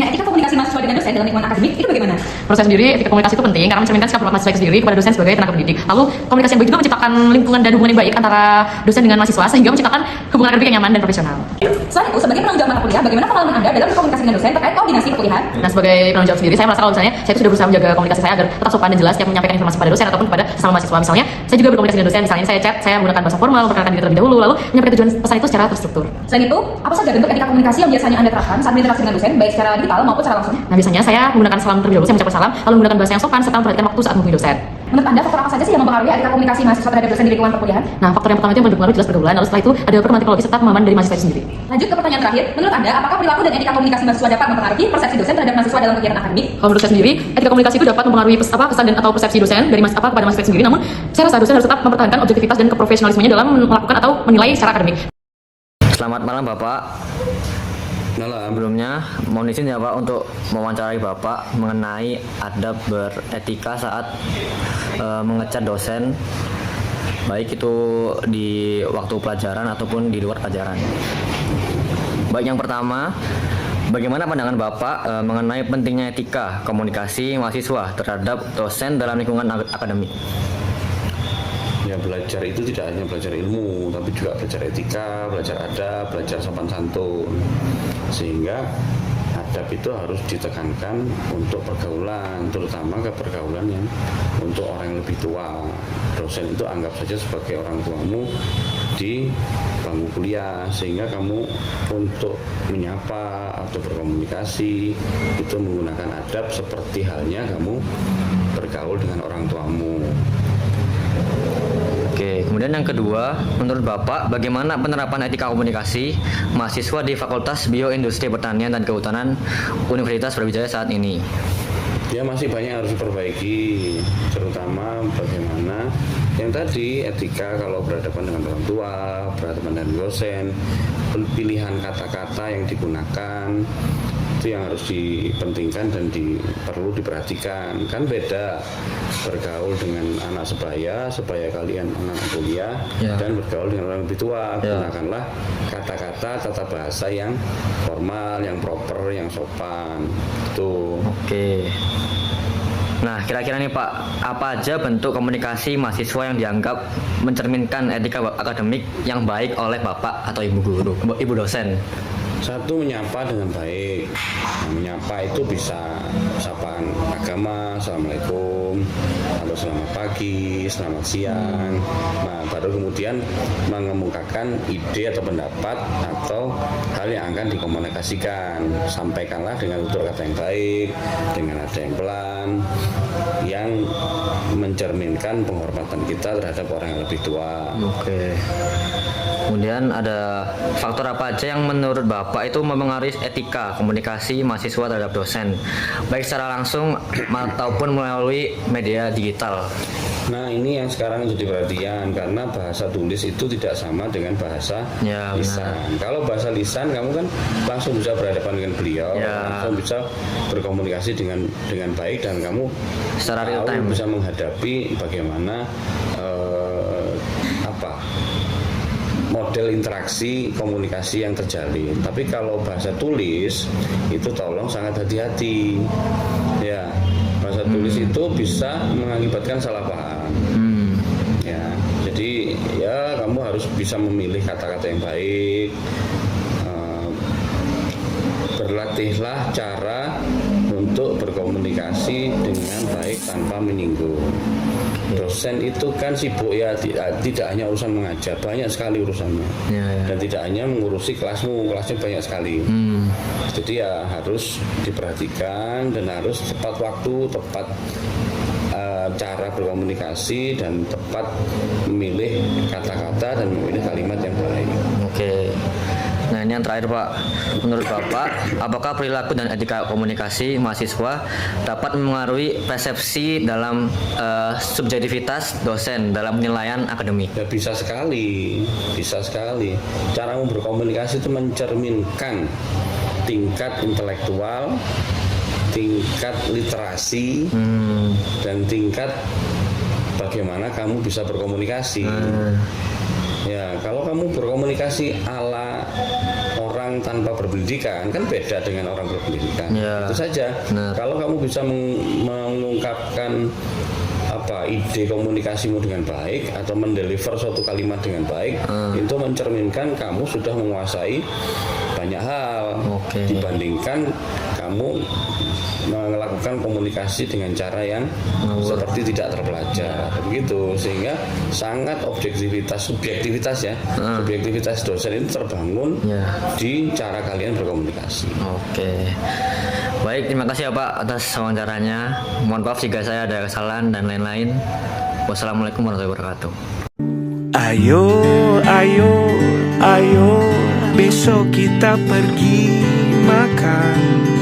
etika komunikasi mahasiswa dengan dosen dalam lingkungan akademik itu bagaimana? Proses sendiri, etika komunikasi itu penting karena mencerminkan sikap mahasiswa itu sendiri kepada dosen sebagai tenaga pendidik. Lalu komunikasi yang baik juga menciptakan lingkungan dan hubungan yang baik antara dosen dengan mahasiswa sehingga menciptakan hubungan akademik yang nyaman dan profesional. Selain itu, sebagai penanggung jawab mata kuliah, bagaimana pengalaman Anda dalam berkomunikasi dengan dosen terkait koordinasi perkuliahan? Nah, sebagai penanggung jawab sendiri, saya merasa kalau misalnya saya itu sudah berusaha menjaga komunikasi saya agar tetap sopan dan jelas setiap menyampaikan informasi pada dosen ataupun kepada sesama mahasiswa. Misalnya, saya juga berkomunikasi dengan dosen, misalnya saya chat, saya menggunakan bahasa formal, memperkenalkan diri terlebih dahulu, lalu menyampaikan tujuan pesan itu secara terstruktur. Selain itu, apa saja bentuk etika komunikasi yang biasanya Anda terapkan saat berinteraksi dengan dosen, baik secara digital maupun secara langsung? Nah, biasanya saya menggunakan salam terlebih dahulu, saya mengucapkan salam, lalu menggunakan bahasa yang sopan serta memperhatikan waktu saat menghubungi dosen. Menurut Anda, faktor apa saja sih yang mempengaruhi etika komunikasi mahasiswa terhadap dosen di lingkungan perkuliahan? Nah, faktor yang pertama itu yang berpengaruh jelas pergaulan, lalu setelah itu ada perkembangan teknologi serta pemahaman dari mahasiswa itu sendiri. Lanjut ke pertanyaan terakhir, menurut Anda, apakah perilaku dan etika komunikasi mahasiswa dapat mempengaruhi persepsi dosen terhadap mahasiswa dalam kegiatan akademik? Kalau menurut saya sendiri, etika komunikasi itu dapat mempengaruhi kesan dan atau persepsi dosen dari kepada mahasiswa itu sendiri. Namun, saya rasa dosen harus tetap mempertahankan objektivitas dan keprofesionalismenya dalam melakukan atau menilai secara akademik. Selamat malam Bapak. Malam. Sebelumnya mohon izin ya Pak untuk mewawancarai Bapak mengenai adab beretika saat mengecat dosen, baik itu di waktu pelajaran ataupun di luar pelajaran. Baik, yang pertama, bagaimana pandangan Bapak mengenai pentingnya etika komunikasi mahasiswa terhadap dosen dalam lingkungan akademik? Ya, belajar itu tidak hanya belajar ilmu, tapi juga belajar etika, belajar adab, belajar sopan santun. Sehingga adab itu harus ditekankan untuk pergaulan, terutama ke pergaulan yang untuk orang yang lebih tua. Dosen itu anggap saja sebagai orang tuamu di bangku kuliah, sehingga kamu untuk menyapa atau berkomunikasi itu menggunakan adab seperti halnya kamu bergaul dengan orang tuamu. Oke, kemudian yang kedua, menurut Bapak, bagaimana penerapan etika komunikasi mahasiswa di Fakultas Bioindustri Pertanian dan Kehutanan Universitas Brawijaya saat ini? Ya, masih banyak yang harus diperbaiki, terutama bagaimana yang tadi etika kalau berhadapan dengan orang tua, berhadapan dengan dosen, pilihan kata-kata yang digunakan itu yang harus dipentingkan dan perlu diperhatikan. Kan beda bergaul dengan anak sebaya kalian anak kuliah dan bergaul dengan orang lebih tua. Gunakanlah kata-kata tata bahasa yang formal, yang proper, yang sopan. Itu. Oke. Nah, kira-kira nih Pak, apa aja bentuk komunikasi mahasiswa yang dianggap mencerminkan etika akademik yang baik oleh Bapak atau Ibu guru, Ibu dosen? Satu, menyapa dengan baik. Nah, menyapa itu bisa sapaan agama, assalamualaikum, atau selamat pagi, selamat siang. Nah, baru kemudian mengemukakan ide atau pendapat atau hal yang akan dikomunikasikan. Sampaikanlah dengan tutur kata yang baik, dengan nada yang pelan, yang mencerminkan penghormatan kita terhadap orang yang lebih tua. Oke. Kemudian ada faktor apa aja yang menurut Bapak itu mempengaruhi etika komunikasi mahasiswa terhadap dosen, baik secara langsung ataupun melalui media digital? Nah, ini yang sekarang jadi perhatian karena bahasa tulis itu tidak sama dengan bahasa lisan. Kalau bahasa lisan kamu kan langsung bisa berhadapan dengan beliau, langsung bisa berkomunikasi dengan baik dan kamu secara real time bisa menghadapi bagaimana model interaksi komunikasi yang terjalin. Tapi kalau bahasa tulis itu tolong sangat hati-hati. Ya, bahasa tulis itu bisa mengakibatkan salah paham. Ya, jadi ya kamu harus bisa memilih kata-kata yang baik. Berlatihlah cara untuk berkomunikasi dengan baik tanpa menyinggung. Dosen itu kan sibuk ya, tidak hanya urusan mengajar, banyak sekali urusannya. Dan tidak hanya mengurusi kelasnya banyak sekali. Jadi ya harus diperhatikan dan harus tepat waktu, tepat cara berkomunikasi dan tepat memilih kata-kata dan memilih kalimat yang baik. Oke. Nah, ini yang terakhir Pak, menurut Bapak, apakah perilaku dan etika komunikasi mahasiswa dapat mempengaruhi persepsi dalam subjektivitas dosen dalam penilaian akademik? Ya, bisa sekali. Cara berkomunikasi itu mencerminkan tingkat intelektual, tingkat literasi, dan tingkat bagaimana kamu bisa berkomunikasi. Ya, kalau kamu berkomunikasi ala orang orang tanpa berpendidikan kan beda dengan orang berpendidikan. Ya. Itu saja. Benar. Kalau kamu bisa mengungkapkan ide komunikasimu dengan baik atau mendeliver suatu kalimat dengan baik, itu mencerminkan kamu sudah menguasai banyak hal dibandingkan kamu melakukan komunikasi dengan cara yang seperti tidak terpelajar begitu, sehingga sangat subjektivitas dosen itu terbangun di cara kalian berkomunikasi. Oke. Baik, terima kasih ya Pak atas wawancaranya. Mohon maaf jika saya ada kesalahan dan lain-lain. Wassalamualaikum warahmatullahi wabarakatuh. Ayo, ayo, ayo, besok kita pergi makan.